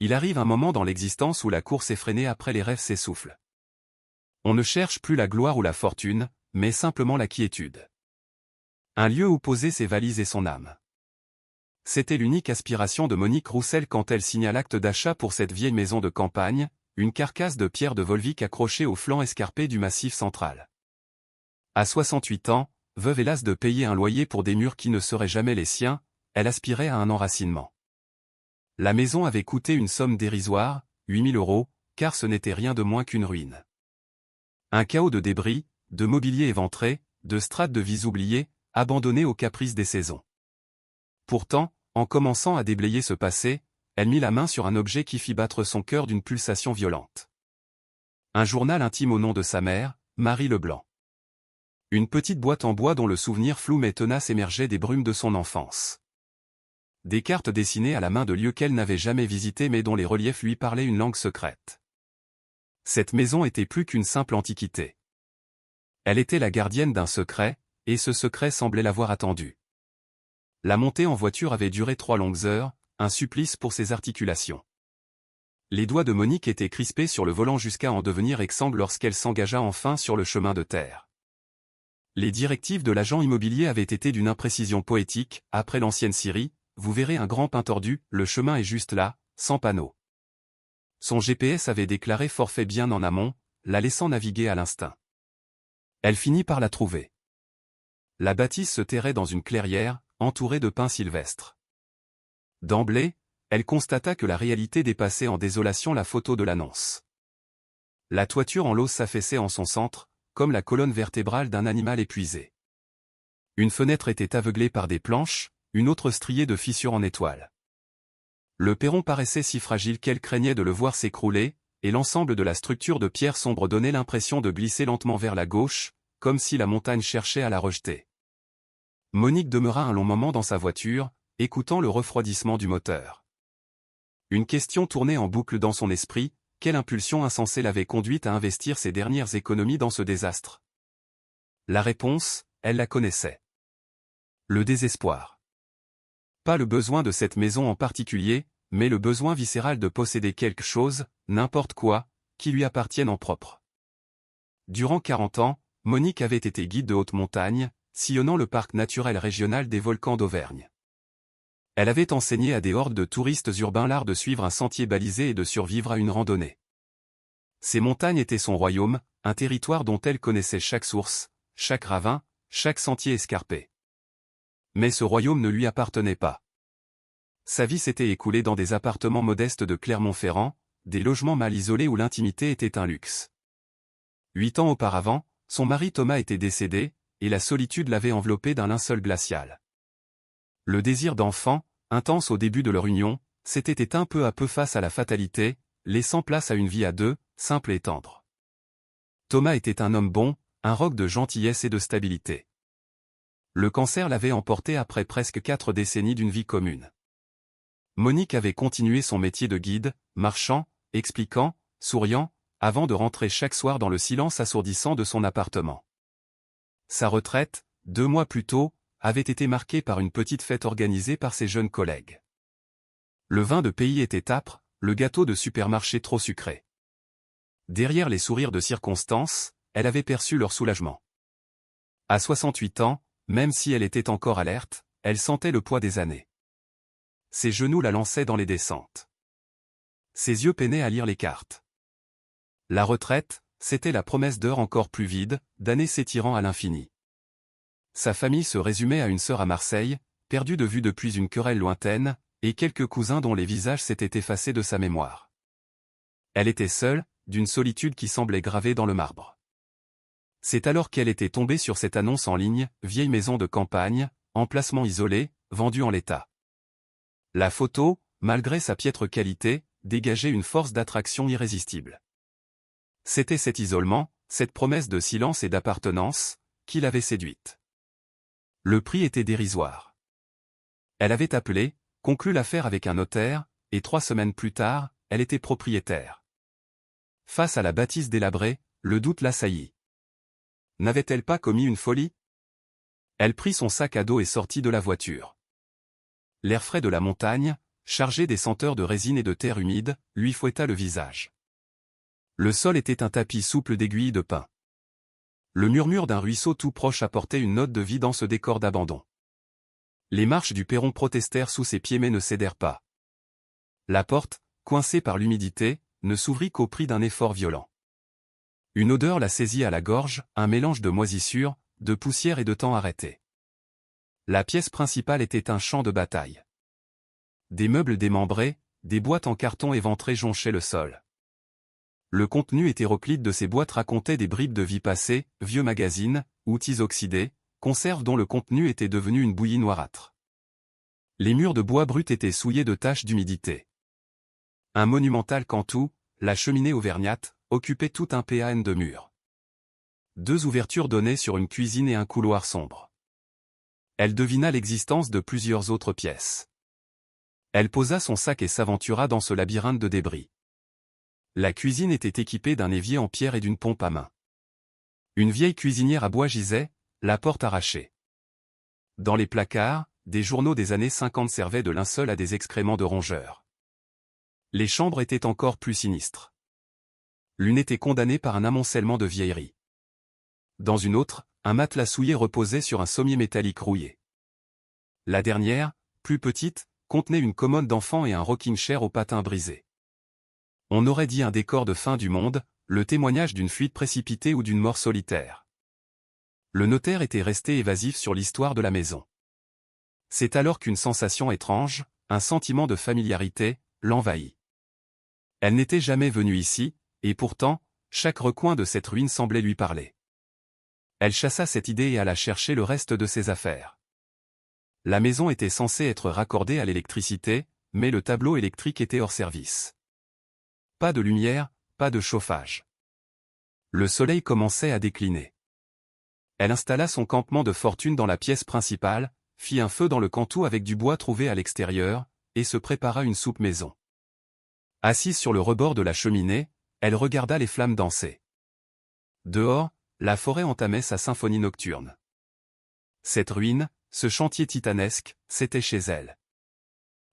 Il arrive un moment dans l'existence où la course effrénée après les rêves s'essouffle. On ne cherche plus la gloire ou la fortune, mais simplement la quiétude. Un lieu où poser ses valises et son âme. C'était l'unique aspiration de Monique Roussel quand elle signa l'acte d'achat pour cette vieille maison de campagne, une carcasse de pierre de Volvic accrochée au flanc escarpé du Massif central. À 68 ans, veuve hélas de payer un loyer pour des murs qui ne seraient jamais les siens, elle aspirait à un enracinement. La maison avait coûté une somme dérisoire, 8 000 €, car ce n'était rien de moins qu'une ruine. Un chaos de débris, de mobilier éventré, de strates de vies oubliées, abandonnées aux caprices des saisons. Pourtant, en commençant à déblayer ce passé, elle mit la main sur un objet qui fit battre son cœur d'une pulsation violente. Un journal intime au nom de sa mère, Marie Leblanc. Une petite boîte en bois dont le souvenir flou mais tenace émergeait des brumes de son enfance. Des cartes dessinées à la main de lieux qu'elle n'avait jamais visités mais dont les reliefs lui parlaient une langue secrète. Cette maison était plus qu'une simple antiquité. Elle était la gardienne d'un secret, et ce secret semblait l'avoir attendue. La montée en voiture avait duré 3 longues heures, un supplice pour ses articulations. Les doigts de Monique étaient crispés sur le volant jusqu'à en devenir exsangues lorsqu'elle s'engagea enfin sur le chemin de terre. Les directives de l'agent immobilier avaient été d'une imprécision poétique. Après l'ancienne Syrie, vous verrez un grand pain tordu, le chemin est juste là, sans panneau. Son GPS avait déclaré forfait bien en amont, la laissant naviguer à l'instinct. Elle finit par la trouver. La bâtisse se terrait dans une clairière, entourée de pins sylvestres. D'emblée, elle constata que la réalité dépassait en désolation la photo de l'annonce. La toiture en lauze s'affaissait en son centre, comme la colonne vertébrale d'un animal épuisé. Une fenêtre était aveuglée par des planches, une autre striée de fissures en étoiles. Le perron paraissait si fragile qu'elle craignait de le voir s'écrouler, et l'ensemble de la structure de pierre sombre donnait l'impression de glisser lentement vers la gauche, comme si la montagne cherchait à la rejeter. Monique demeura un long moment dans sa voiture, écoutant le refroidissement du moteur. Une question tournait en boucle dans son esprit, quelle impulsion insensée l'avait conduite à investir ses dernières économies dans ce désastre? La réponse, elle la connaissait. Le désespoir. Pas le besoin de cette maison en particulier, mais le besoin viscéral de posséder quelque chose, n'importe quoi, qui lui appartienne en propre. Durant 40 ans, Monique avait été guide de haute montagne, sillonnant le parc naturel régional des volcans d'Auvergne. Elle avait enseigné à des hordes de touristes urbains l'art de suivre un sentier balisé et de survivre à une randonnée. Ces montagnes étaient son royaume, un territoire dont elle connaissait chaque source, chaque ravin, chaque sentier escarpé. Mais ce royaume ne lui appartenait pas. Sa vie s'était écoulée dans des appartements modestes de Clermont-Ferrand, des logements mal isolés où l'intimité était un luxe. 8 ans auparavant, son mari Thomas était décédé, et la solitude l'avait enveloppé d'un linceul glacial. Le désir d'enfant, intense au début de leur union, s'était éteint peu à peu face à la fatalité, laissant place à une vie à deux, simple et tendre. Thomas était un homme bon, un roc de gentillesse et de stabilité. Le cancer l'avait emporté après presque 4 décennies d'une vie commune. Monique avait continué son métier de guide, marchant, expliquant, souriant, avant de rentrer chaque soir dans le silence assourdissant de son appartement. Sa retraite, 2 mois plus tôt, avait été marquée par une petite fête organisée par ses jeunes collègues. Le vin de pays était âpre, le gâteau de supermarché trop sucré. Derrière les sourires de circonstance, elle avait perçu leur soulagement. À 68 ans, même si elle était encore alerte, elle sentait le poids des années. Ses genoux la lançaient dans les descentes. Ses yeux peinaient à lire les cartes. La retraite, c'était la promesse d'heures encore plus vides, d'années s'étirant à l'infini. Sa famille se résumait à une sœur à Marseille, perdue de vue depuis une querelle lointaine, et quelques cousins dont les visages s'étaient effacés de sa mémoire. Elle était seule, d'une solitude qui semblait gravée dans le marbre. C'est alors qu'elle était tombée sur cette annonce en ligne, vieille maison de campagne, emplacement isolé, vendue en l'état. La photo, malgré sa piètre qualité, dégageait une force d'attraction irrésistible. C'était cet isolement, cette promesse de silence et d'appartenance, qui l'avait séduite. Le prix était dérisoire. Elle avait appelé, conclu l'affaire avec un notaire, et 3 semaines plus tard, elle était propriétaire. Face à la bâtisse délabrée, le doute l'assaillit. N'avait-elle pas commis une folie? Elle prit son sac à dos et sortit de la voiture. L'air frais de la montagne, chargé des senteurs de résine et de terre humide, lui fouetta le visage. Le sol était un tapis souple d'aiguilles de pin. Le murmure d'un ruisseau tout proche apportait une note de vie dans ce décor d'abandon. Les marches du perron protestèrent sous ses pieds mais ne cédèrent pas. La porte, coincée par l'humidité, ne s'ouvrit qu'au prix d'un effort violent. Une odeur la saisit à la gorge, un mélange de moisissure, de poussière et de temps arrêté. La pièce principale était un champ de bataille. Des meubles démembrés, des boîtes en carton éventrées jonchaient le sol. Le contenu hétéroclite de ces boîtes racontait des bribes de vie passée, vieux magazines, outils oxydés, conserves dont le contenu était devenu une bouillie noirâtre. Les murs de bois brut étaient souillés de taches d'humidité. Un monumental cantou, la cheminée auvergnate, occupait tout un pan de mur. 2 ouvertures donnaient sur une cuisine et un couloir sombre. Elle devina l'existence de plusieurs autres pièces. Elle posa son sac et s'aventura dans ce labyrinthe de débris. La cuisine était équipée d'un évier en pierre et d'une pompe à main. Une vieille cuisinière à bois gisait, la porte arrachée. Dans les placards, des journaux des années 50 servaient de linceul à des excréments de rongeurs. Les chambres étaient encore plus sinistres. L'une était condamnée par un amoncellement de vieilleries. Dans une autre, un matelas souillé reposait sur un sommier métallique rouillé. La dernière, plus petite, contenait une commode d'enfant et un rocking chair aux patins brisés. On aurait dit un décor de fin du monde, le témoignage d'une fuite précipitée ou d'une mort solitaire. Le notaire était resté évasif sur l'histoire de la maison. C'est alors qu'une sensation étrange, un sentiment de familiarité, l'envahit. Elle n'était jamais venue ici, et pourtant, chaque recoin de cette ruine semblait lui parler. Elle chassa cette idée et alla chercher le reste de ses affaires. La maison était censée être raccordée à l'électricité, mais le tableau électrique était hors service. Pas de lumière, pas de chauffage. Le soleil commençait à décliner. Elle installa son campement de fortune dans la pièce principale, fit un feu dans le cantou avec du bois trouvé à l'extérieur, et se prépara une soupe maison. Assise sur le rebord de la cheminée, elle regarda les flammes danser. Dehors, la forêt entamait sa symphonie nocturne. Cette ruine, ce chantier titanesque, c'était chez elle.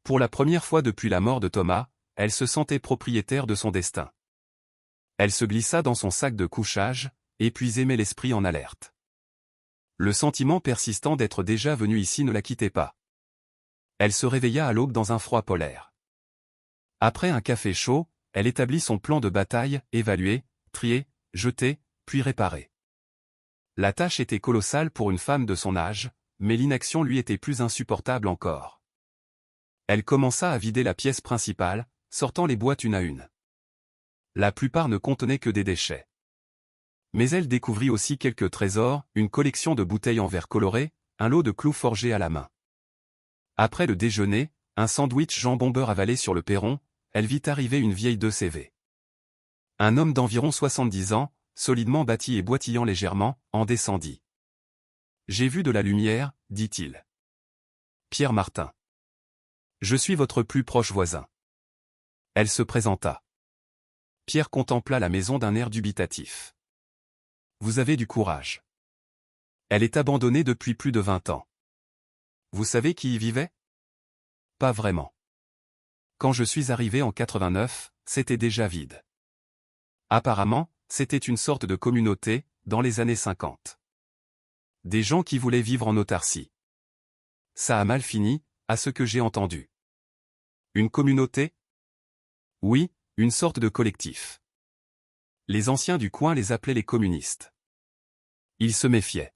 Pour la première fois depuis la mort de Thomas, elle se sentait propriétaire de son destin. Elle se glissa dans son sac de couchage, épuisée mais l'esprit en alerte. Le sentiment persistant d'être déjà venue ici ne la quittait pas. Elle se réveilla à l'aube dans un froid polaire. Après un café chaud, elle établit son plan de bataille, évaluer, trier, jeter, puis réparer. La tâche était colossale pour une femme de son âge, mais l'inaction lui était plus insupportable encore. Elle commença à vider la pièce principale, sortant les boîtes une à une. La plupart ne contenaient que des déchets. Mais elle découvrit aussi quelques trésors, une collection de bouteilles en verre coloré, un lot de clous forgés à la main. Après le déjeuner, un sandwich jambon-beurre avalé sur le perron, elle vit arriver une vieille de CV. Un homme d'environ 70 ans, solidement bâti et boitillant légèrement, en descendit. « J'ai vu de la lumière, dit-il. Pierre Martin. Je suis votre plus proche voisin. » Elle se présenta. Pierre contempla la maison d'un air dubitatif. « Vous avez du courage. Elle est abandonnée depuis plus de 20 ans. Vous savez qui y vivait? Pas vraiment. Quand je suis arrivé en 89, c'était déjà vide. Apparemment, c'était une sorte de communauté, dans les années 50. Des gens qui voulaient vivre en autarcie. Ça a mal fini, à ce que j'ai entendu. Une communauté? Oui, une sorte de collectif. Les anciens du coin les appelaient les communistes. Ils se méfiaient.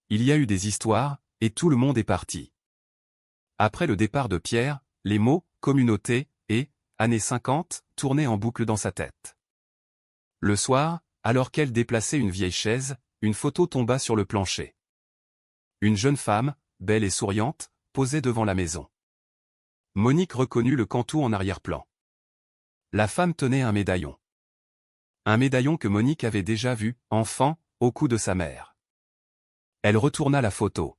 Il y a eu des histoires, et tout le monde est parti. Après le départ de Pierre, les mots « communauté » et « années 50 » tournaient en boucle dans sa tête. Le soir, alors qu'elle déplaçait une vieille chaise, une photo tomba sur le plancher. Une jeune femme, belle et souriante, posait devant la maison. Monique reconnut le cantou en arrière-plan. La femme tenait un médaillon. Un médaillon que Monique avait déjà vu, enfant, au cou de sa mère. Elle retourna la photo.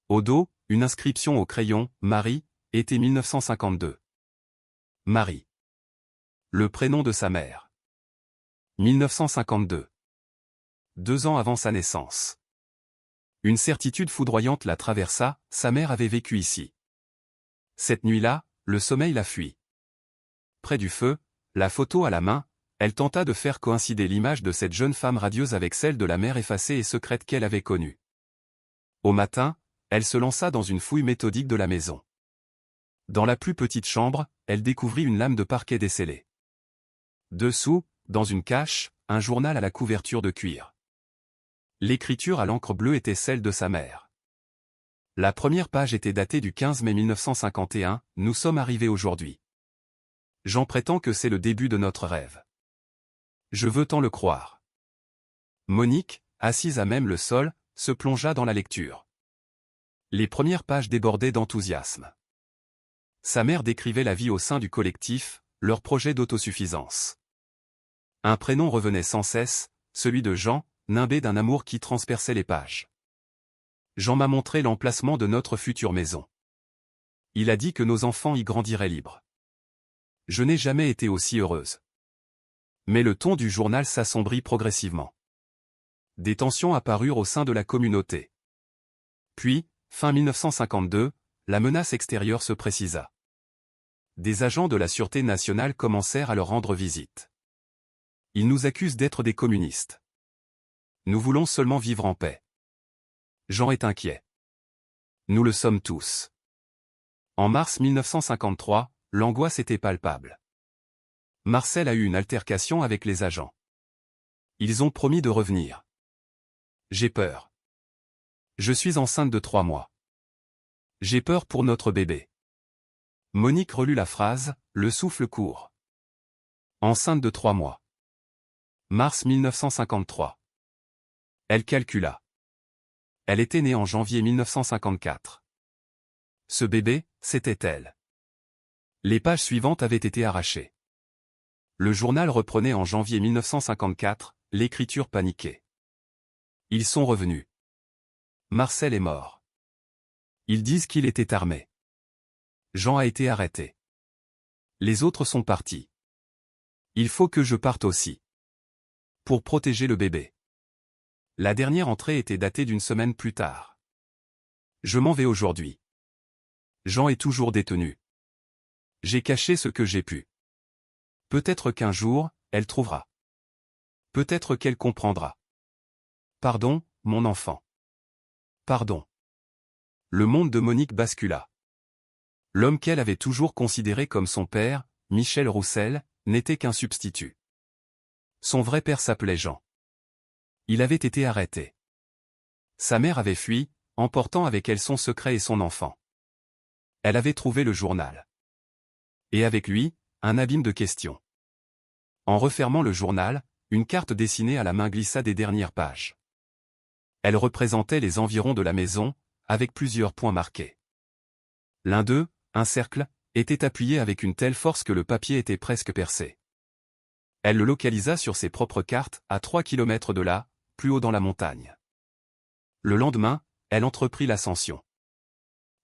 Au dos, une inscription au crayon, Marie, été 1952. Marie. Le prénom de sa mère. 1952. 2 ans avant sa naissance. Une certitude foudroyante la traversa, sa mère avait vécu ici. Cette nuit-là, le sommeil la fuit. Près du feu, la photo à la main, elle tenta de faire coïncider l'image de cette jeune femme radieuse avec celle de la mère effacée et secrète qu'elle avait connue. Au matin, elle se lança dans une fouille méthodique de la maison. Dans la plus petite chambre, elle découvrit une lame de parquet descellée. Dessous, dans une cache, un journal à la couverture de cuir. L'écriture à l'encre bleue était celle de sa mère. La première page était datée du 15 mai 1951, nous sommes arrivés aujourd'hui. J'en prétends que c'est le début de notre rêve. Je veux tant le croire. Monique, assise à même le sol, se plongea dans la lecture. Les premières pages débordaient d'enthousiasme. Sa mère décrivait la vie au sein du collectif, leur projet d'autosuffisance. Un prénom revenait sans cesse, celui de Jean, nimbé d'un amour qui transperçait les pages. Jean m'a montré l'emplacement de notre future maison. Il a dit que nos enfants y grandiraient libres. Je n'ai jamais été aussi heureuse. Mais le ton du journal s'assombrit progressivement. Des tensions apparurent au sein de la communauté. Puis, fin 1952, la menace extérieure se précisa. Des agents de la Sûreté nationale commencèrent à leur rendre visite. Ils nous accusent d'être des communistes. Nous voulons seulement vivre en paix. Jean est inquiet. Nous le sommes tous. En mars 1953, l'angoisse était palpable. Marcel a eu une altercation avec les agents. Ils ont promis de revenir. J'ai peur. Je suis enceinte de 3 mois. J'ai peur pour notre bébé. Monique relut la phrase, le souffle court. Enceinte de 3 mois. Mars 1953. Elle calcula. Elle était née en janvier 1954. Ce bébé, c'était elle. Les pages suivantes avaient été arrachées. Le journal reprenait en janvier 1954, l'écriture paniquée. Ils sont revenus. Marcel est mort. Ils disent qu'il était armé. Jean a été arrêté. Les autres sont partis. Il faut que je parte aussi. Pour protéger le bébé. La dernière entrée était datée d'une semaine plus tard. Je m'en vais aujourd'hui. Jean est toujours détenu. J'ai caché ce que j'ai pu. Peut-être qu'un jour, elle trouvera. Peut-être qu'elle comprendra. Pardon, mon enfant. Pardon. Le monde de Monique bascula. L'homme qu'elle avait toujours considéré comme son père, Michel Roussel, n'était qu'un substitut. Son vrai père s'appelait Jean. Il avait été arrêté. Sa mère avait fui, emportant avec elle son secret et son enfant. Elle avait trouvé le journal. Et avec lui, un abîme de questions. En refermant le journal, une carte dessinée à la main glissa des dernières pages. Elle représentait les environs de la maison, avec plusieurs points marqués. L'un d'eux, un cercle, était appuyé avec une telle force que le papier était presque percé. Elle le localisa sur ses propres cartes, à 3 kilomètres de là, plus haut dans la montagne. Le lendemain, elle entreprit l'ascension.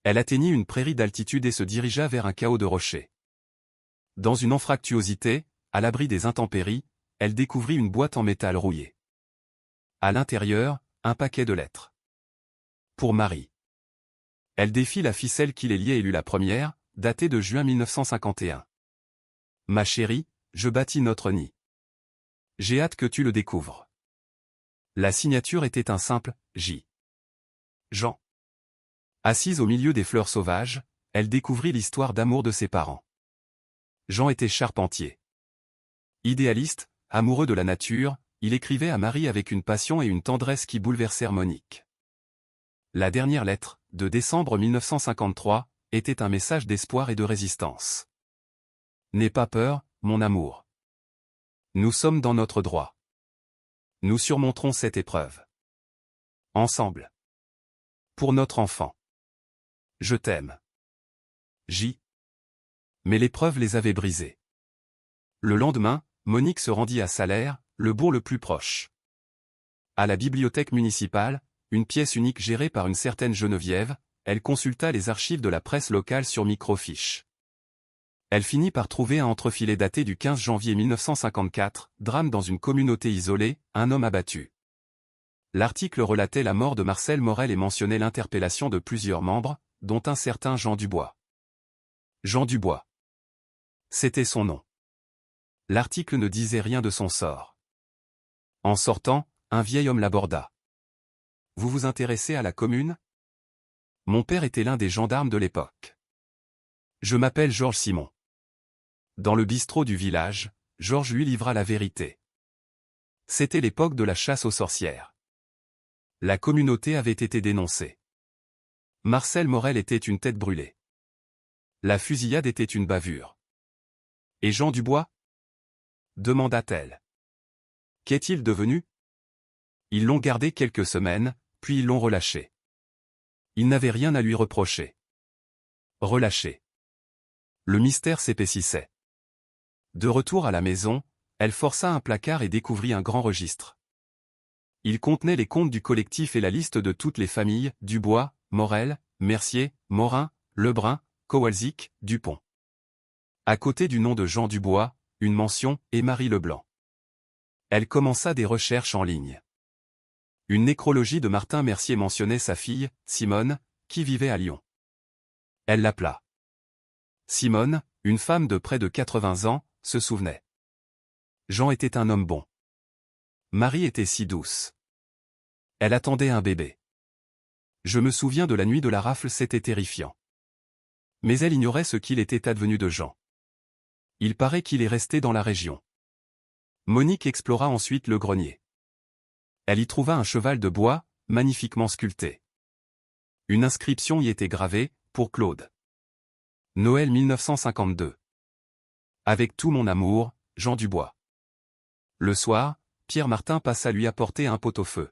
Elle atteignit une prairie d'altitude et se dirigea vers un chaos de rochers. Dans une anfractuosité, à l'abri des intempéries, elle découvrit une boîte en métal rouillé. À l'intérieur, un paquet de lettres. Pour Marie. Elle défit la ficelle qui les liait et lut la première, datée de juin 1951. Ma chérie, je bâtis notre nid. J'ai hâte que tu le découvres. La signature était un simple « J. Jean ». Assise au milieu des fleurs sauvages, elle découvrit l'histoire d'amour de ses parents. Jean était charpentier. Idéaliste, amoureux de la nature, il écrivait à Marie avec une passion et une tendresse qui bouleversèrent Monique. La dernière lettre, de décembre 1953, était un message d'espoir et de résistance. N'aie pas peur, mon amour. Nous sommes dans notre droit. Nous surmonterons cette épreuve. Ensemble. Pour notre enfant. Je t'aime. J. Mais l'épreuve les avait brisés. Le lendemain, Monique se rendit à Salaire, le bourg le plus proche. À la bibliothèque municipale, une pièce unique gérée par une certaine Geneviève, elle consulta les archives de la presse locale sur microfiche. Elle finit par trouver un entrefilet daté du 15 janvier 1954, drame dans une communauté isolée, un homme abattu. L'article relatait la mort de Marcel Morel et mentionnait l'interpellation de plusieurs membres, dont un certain Jean Dubois. Jean Dubois. C'était son nom. L'article ne disait rien de son sort. En sortant, un vieil homme l'aborda. « Vous vous intéressez à la commune ?» Mon père était l'un des gendarmes de l'époque. Je m'appelle Georges Simon. Dans le bistrot du village, Georges lui livra la vérité. C'était l'époque de la chasse aux sorcières. La communauté avait été dénoncée. Marcel Morel était une tête brûlée. La fusillade était une bavure. Et Jean Dubois ? Demanda-t-elle. Qu'est-il devenu ? Ils l'ont gardé quelques semaines, puis ils l'ont relâché. Il n'avait rien à lui reprocher. Relâché. Le mystère s'épaississait. De retour à la maison, elle força un placard et découvrit un grand registre. Il contenait les comptes du collectif et la liste de toutes les familles, Dubois, Morel, Mercier, Morin, Lebrun, Kowalczyk, Dupont. À côté du nom de Jean Dubois, une mention, et Marie Leblanc. Elle commença des recherches en ligne. Une nécrologie de Martin Mercier mentionnait sa fille, Simone, qui vivait à Lyon. Elle l'appela. Simone, une femme de près de 80 ans, se souvenait. Jean était un homme bon. Marie était si douce. Elle attendait un bébé. Je me souviens de la nuit de la rafle, c'était terrifiant. Mais elle ignorait ce qu'il était advenu de Jean. Il paraît qu'il est resté dans la région. Monique explora ensuite le grenier. Elle y trouva un cheval de bois, magnifiquement sculpté. Une inscription y était gravée, pour Claude. Noël 1952. Avec tout mon amour, Jean Dubois. Le soir, Pierre Martin passa lui apporter un pot-au-feu.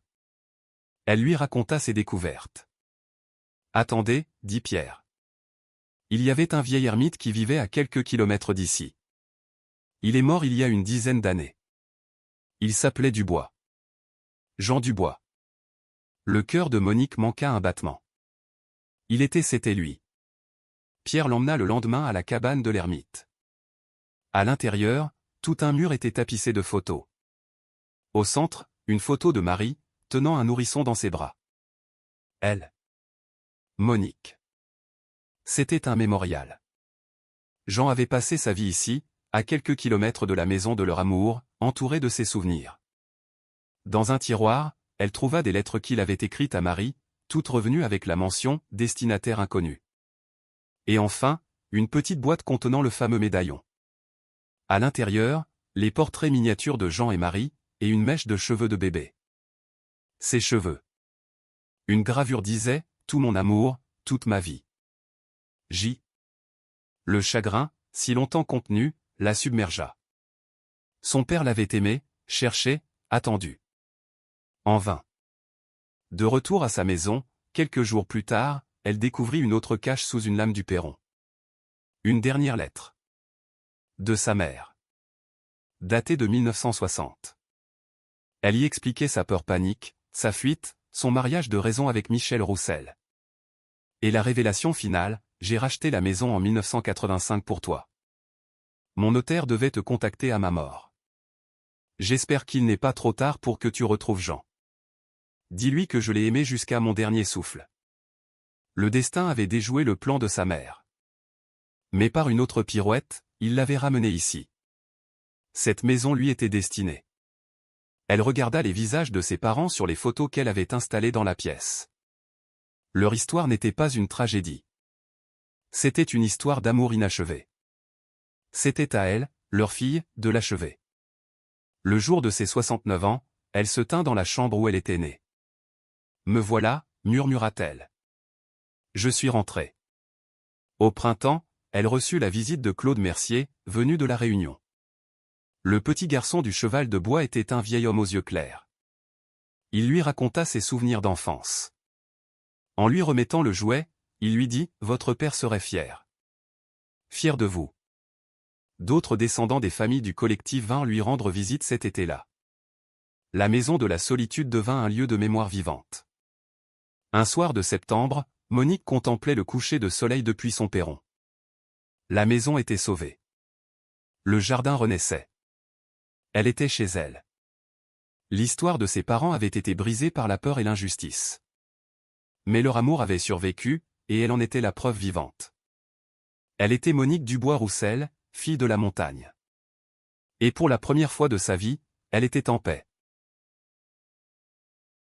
Elle lui raconta ses découvertes. Attendez, dit Pierre. Il y avait un vieil ermite qui vivait à quelques kilomètres d'ici. Il est mort il y a une dizaine d'années. Il s'appelait Dubois. Jean Dubois. Le cœur de Monique manqua un battement. C'était lui. Pierre l'emmena le lendemain à la cabane de l'ermite. À l'intérieur, tout un mur était tapissé de photos. Au centre, une photo de Marie, tenant un nourrisson dans ses bras. Elle. Monique. C'était un mémorial. Jean avait passé sa vie ici, à quelques kilomètres de la maison de leur amour, entouré de ses souvenirs. Dans un tiroir, elle trouva des lettres qu'il avait écrites à Marie, toutes revenues avec la mention « destinataire inconnu ». Et enfin, une petite boîte contenant le fameux médaillon. À l'intérieur, les portraits miniatures de Jean et Marie, et une mèche de cheveux de bébé. Ses cheveux. Une gravure disait « Tout mon amour, toute ma vie ». J. Le chagrin, si longtemps contenu, la submergea. Son père l'avait aimée, cherché, attendu. En vain. De retour à sa maison, quelques jours plus tard, elle découvrit une autre cache sous une lame du perron. Une dernière lettre. De sa mère. Datée de 1960. Elle y expliquait sa peur panique, sa fuite, son mariage de raison avec Michel Roussel. Et la révélation finale, j'ai racheté la maison en 1985 pour toi. Mon notaire devait te contacter à ma mort. J'espère qu'il n'est pas trop tard pour que tu retrouves Jean. Dis-lui que je l'ai aimé jusqu'à mon dernier souffle. Le destin avait déjoué le plan de sa mère. Mais par une autre pirouette, il l'avait ramené ici. Cette maison lui était destinée. Elle regarda les visages de ses parents sur les photos qu'elle avait installées dans la pièce. Leur histoire n'était pas une tragédie. C'était une histoire d'amour inachevé. C'était à elle, leur fille, de l'achever. Le jour de ses 69 ans, elle se tint dans la chambre où elle était née. « Me voilà », murmura-t-elle. « Je suis rentrée. » Au printemps, elle reçut la visite de Claude Mercier, venu de La Réunion. Le petit garçon du cheval de bois était un vieil homme aux yeux clairs. Il lui raconta ses souvenirs d'enfance. En lui remettant le jouet, il lui dit « Votre père serait fier. Fier de vous. » D'autres descendants des familles du collectif vinrent lui rendre visite cet été-là. La maison de la solitude devint un lieu de mémoire vivante. Un soir de septembre, Monique contemplait le coucher de soleil depuis son perron. La maison était sauvée. Le jardin renaissait. Elle était chez elle. L'histoire de ses parents avait été brisée par la peur et l'injustice. Mais leur amour avait survécu, et elle en était la preuve vivante. Elle était Monique Dubois-Roussel, fille de la montagne. Et pour la première fois de sa vie, elle était en paix.